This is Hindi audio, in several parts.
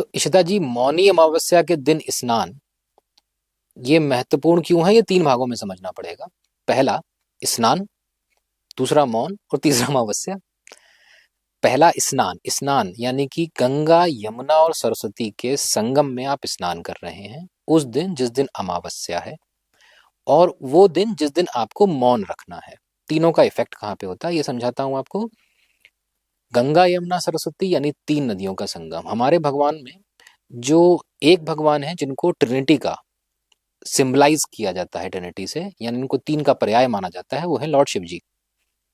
तो इशिता जी, मौनी अमावस्या के दिन स्नान ये महत्वपूर्ण क्यों है, ये 3 भागों में समझना पड़ेगा। पहला स्नान, दूसरा मौन और तीसरा अमावस्या। पहला स्नान, स्नान यानी कि गंगा यमुना और सरस्वती के संगम में आप स्नान कर रहे हैं उस दिन जिस दिन अमावस्या है, और वो दिन जिस दिन आपको मौन रखना है। तीनों का इफेक्ट कहाँ पे होता है ये समझाता हूं आपको। गंगा यमुना सरस्वती यानी 3 नदियों का संगम। हमारे भगवान में जो एक भगवान है जिनको ट्रिनिटी का सिंबलाइज किया जाता है, ट्रिनिटी से, यानी इनको 3 का पर्याय माना जाता है, वो है लॉर्ड शिव जी।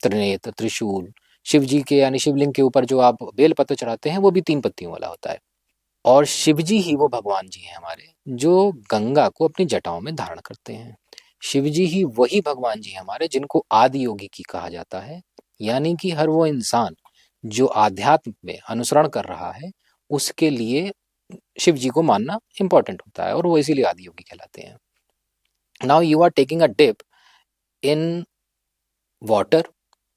त्रिनेत्र, त्रिशूल, शिव जी के यानी शिवलिंग के ऊपर जो आप बेल पत्र चढ़ाते हैं वो भी 3 पत्तियों वाला होता है। और शिव जी ही वो भगवान जी हैं हमारे जो गंगा को अपनी जटाओं में धारण करते हैं। शिव जी ही वही भगवान जी हैं हमारे जिनको आदि योगी की कहा जाता है, यानी कि हर वो इंसान जो आध्यात्म में अनुसरण कर रहा है उसके लिए शिव जी को मानना इंपॉर्टेंट होता है, और वो इसीलिए आदि योगी कहलाते हैं। Now you are taking a dip in water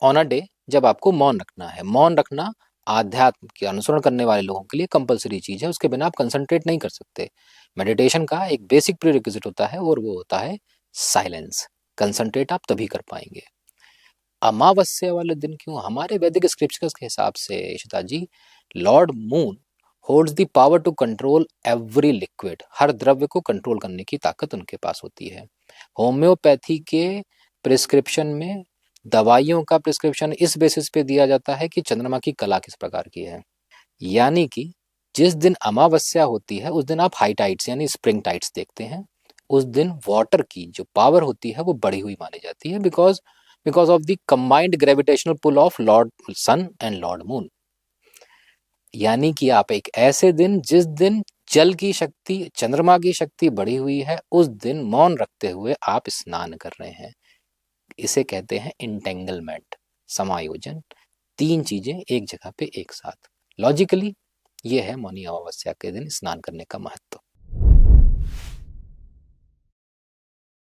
on a day जब आपको मौन रखना है। मौन रखना आध्यात्म के अनुसरण करने वाले लोगों के लिए कंपलसरी चीज है, उसके बिना आप कंसंट्रेट नहीं कर सकते। मेडिटेशन का एक बेसिक प्रीरिक्विजिट होता है और वो होता है साइलेंस। कंसंट्रेट आप तभी कर पाएंगे। अमावस्या वाले दिन क्यों? हमारे वैदिक स्क्रिप्चर्स के हिसाब से Ishita ji, lord moon holds the power to control every liquid. हर द्रव्य को कंट्रोल करने की ताकत उनके पास होती है। होम्योपैथी के प्रिस्क्रिप्शन में दवाइयों का प्रिस्क्रिप्शन इस बेसिस पे दिया जाता है कि चंद्रमा की कला किस प्रकार की है। यानी कि जिस दिन अमावस्या होती है उस दिन आप हाई टाइड्स यानी स्प्रिंग टाइड्स देखते हैं। उस दिन वाटर की जो पावर होती है वो बढ़ी हुई मानी जाती है, because of the combined gravitational pull of lord sun and lord moon. यानी कि आप एक ऐसे दिन जिस दिन जल की शक्ति, चंद्रमा की शक्ति बढ़ी हुई है, उस दिन मौन रखते हुए आप स्नान कर रहे हैं। इसे कहते हैं इंटेंगलमेंट, समायोजन। 3 चीजें एक जगह पे एक साथ। लॉजिकली ये है मौनी अमावस्या के दिन स्नान करने का महत्व।